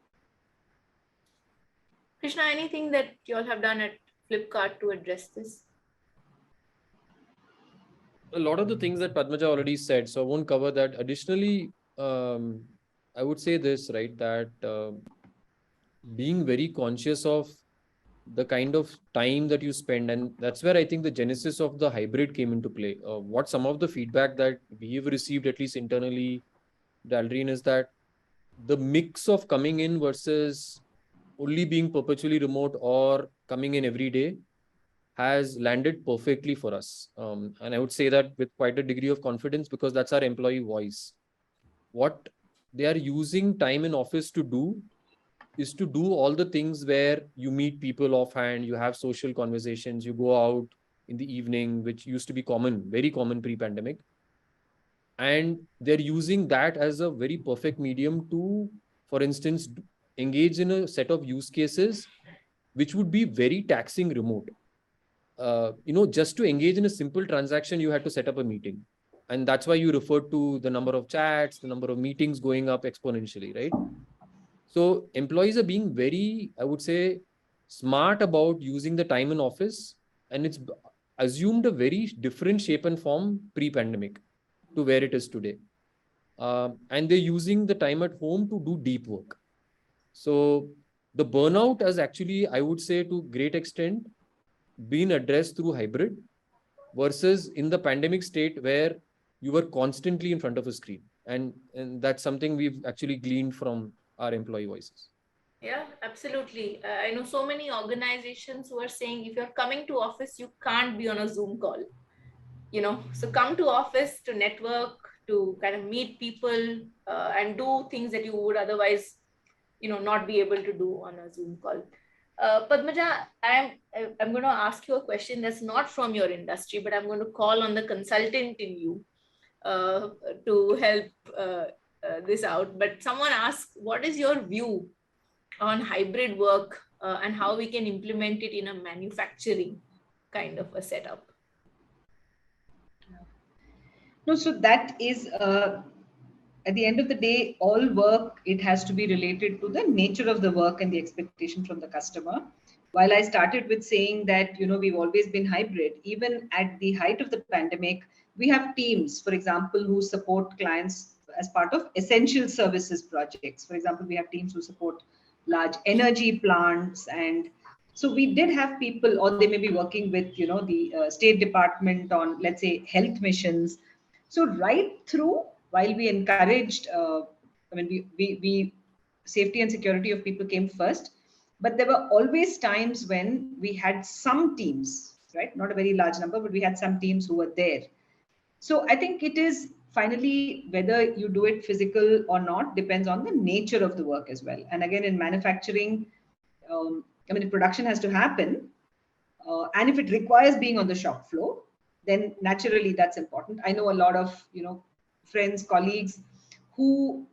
Krishna, anything that you all have done at Flipkart to address this? A lot of the things that Padmaja already said, so I won't cover that. Additionally, I would say this, right, that being very conscious of the kind of time that you spend, and that's where I think the genesis of the hybrid came into play. What some of the feedback that we've received, at least internally, Dalreen, is that the mix of coming in versus only being perpetually remote or coming in every day has landed perfectly for us. And I would say that with quite a degree of confidence, because that's our employee voice. What they are using time in office to do is to do all the things where you meet people offhand, you have social conversations, you go out in the evening, which used to be common, very common pre-pandemic. And they're using that as a very perfect medium to, for instance, engage in a set of use cases which would be very taxing remote. Just to engage in a simple transaction, you had to set up a meeting. And that's why you referred to the number of chats, the number of meetings going up exponentially, right? So employees are being very, I would say, smart about using the time in office, and it's assumed a very different shape and form pre-pandemic to where it is today. And they're using the time at home to do deep work. So the burnout has actually, I would say, to great extent, been addressed through hybrid versus in the pandemic state where you were constantly in front of a screen. And that's something we've actually gleaned from our employee voices. Yeah, absolutely. I know so many organizations who are saying if you're coming to office, you can't be on a Zoom call. So come to office to network, to kind of meet people, and do things that you would otherwise, not be able to do on a Zoom call. Padmaja, I'm going to ask you a question that's not from your industry, but I'm going to call on the consultant in you uh, to help this out. But someone asked, what is your view on hybrid work and how we can implement it in a manufacturing kind of a setup? No, so that is at the end of the day, all work, it has to be related to the nature of the work and the expectation from the customer. While I started with saying that, we've always been hybrid, even at the height of the pandemic, we have teams, for example, who support clients as part of essential services projects. For example, we have teams who support large energy plants. And so we did have people, or they may be working with, the State Department on, let's say, health missions. So right through, while we encouraged, we safety and security of people came first, but there were always times when we had some teams, right? Not a very large number, but we had some teams who were there. So I think it is finally whether you do it physical or not depends on the nature of the work as well. And again, in manufacturing, if production has to happen, and if it requires being on the shop floor, then naturally that's important. I know a lot of friends, colleagues who,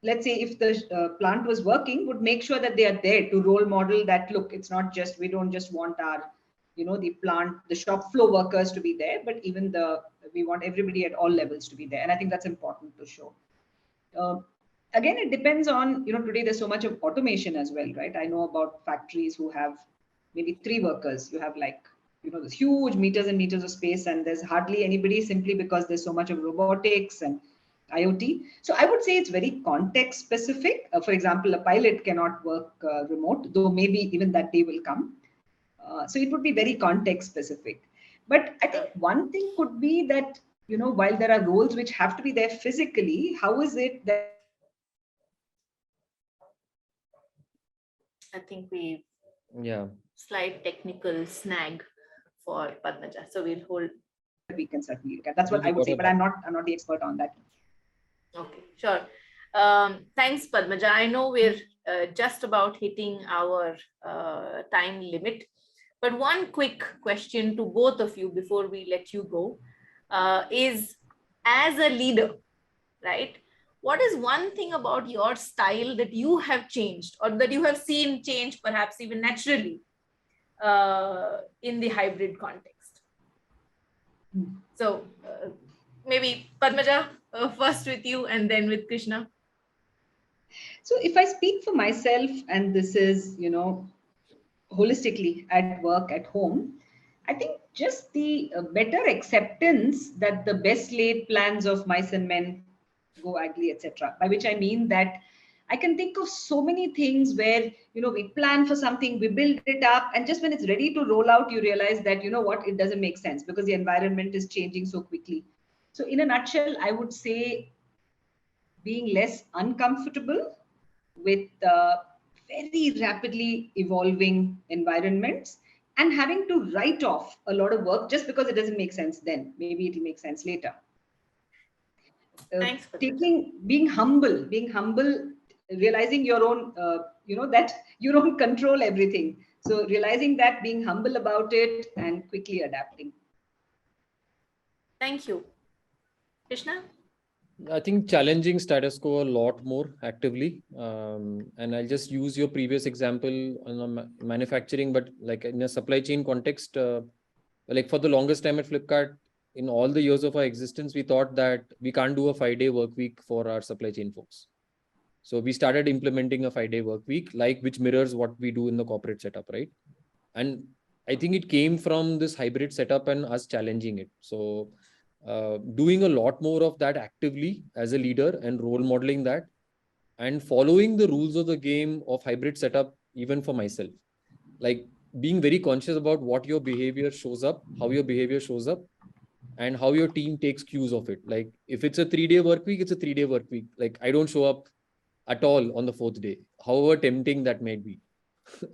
let's say, if the plant was working, would make sure that they are there to role model that, look, it's not just, we don't just want our the plant, the shop floor workers to be there, but even we want everybody at all levels to be there. And I think that's important to show. Again, it depends on, today there's so much of automation as well, right? I know about factories who have maybe 3 workers. You have this huge meters and meters of space, and there's hardly anybody, simply because there's so much of robotics and IoT. So I would say it's very context specific. For example, a pilot cannot work remote, though maybe even that day will come. So it would be very context specific. But I think one thing could be that, while there are roles which have to be there physically, how is it that I think we slight Yeah. technical snag for Padmaja. So we'll hold. we can certainly look at? That's No, what we I would got say, her but back. I'm not the expert on that. Okay, sure. Thanks, Padmaja. I know we're just about hitting our time limit, but one quick question to both of you before we let you go is, as a leader, right? What is one thing about your style that you have changed or that you have seen change, perhaps even naturally, in the hybrid context? So maybe Padmaja, first with you and then with Krishna. So if I speak for myself, and this is, holistically at work, at home, I think just the better acceptance that the best laid plans of mice and men go ugly, etc. By which I mean that I can think of so many things where, we plan for something, we build it up, and just when it's ready to roll out, you realize that, it doesn't make sense because the environment is changing so quickly. So in a nutshell, I would say being less uncomfortable with very rapidly evolving environments and having to write off a lot of work just because it doesn't make sense then. Maybe it'll make sense later. Thanks, Padmaja. Being humble, realizing your own, that you don't control everything. So realizing that, being humble about it, and quickly adapting. Thank you. Krishna? I think challenging status quo a lot more actively. And I'll just use your previous example on manufacturing, but like in a supply chain context, like for the longest time at Flipkart, in all the years of our existence, we thought that we can't do a 5-day work week for our supply chain folks. So we started implementing a 5-day work week, which mirrors what we do in the corporate setup, right? And I think it came from this hybrid setup and us challenging it. So doing a lot more of that actively as a leader and role modeling that and following the rules of the game of hybrid setup, even for myself, like being very conscious about what your behavior shows up, how your behavior shows up, and how your team takes cues of it. Like if it's a 3-day work week, it's a 3-day work week. Like I don't show up at all on the 4th day, however tempting that may be.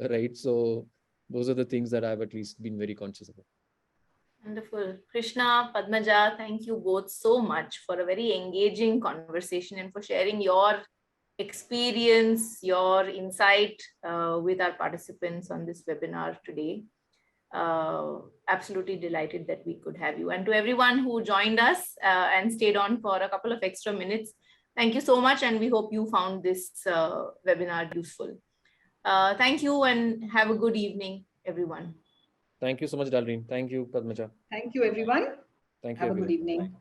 Right. So those are the things that I've at least been very conscious about. Wonderful. Krishna, Padmaja, thank you both so much for a very engaging conversation and for sharing your experience, your insight with our participants on this webinar today. Absolutely delighted that we could have you. And to everyone who joined us and stayed on for a couple of extra minutes, thank you so much. And we hope you found this webinar useful. Thank you and have a good evening, everyone. Thank you so much, Dalreen. Thank you, Padmaja. Thank you, everyone. Thank you, Have a everyone. good evening.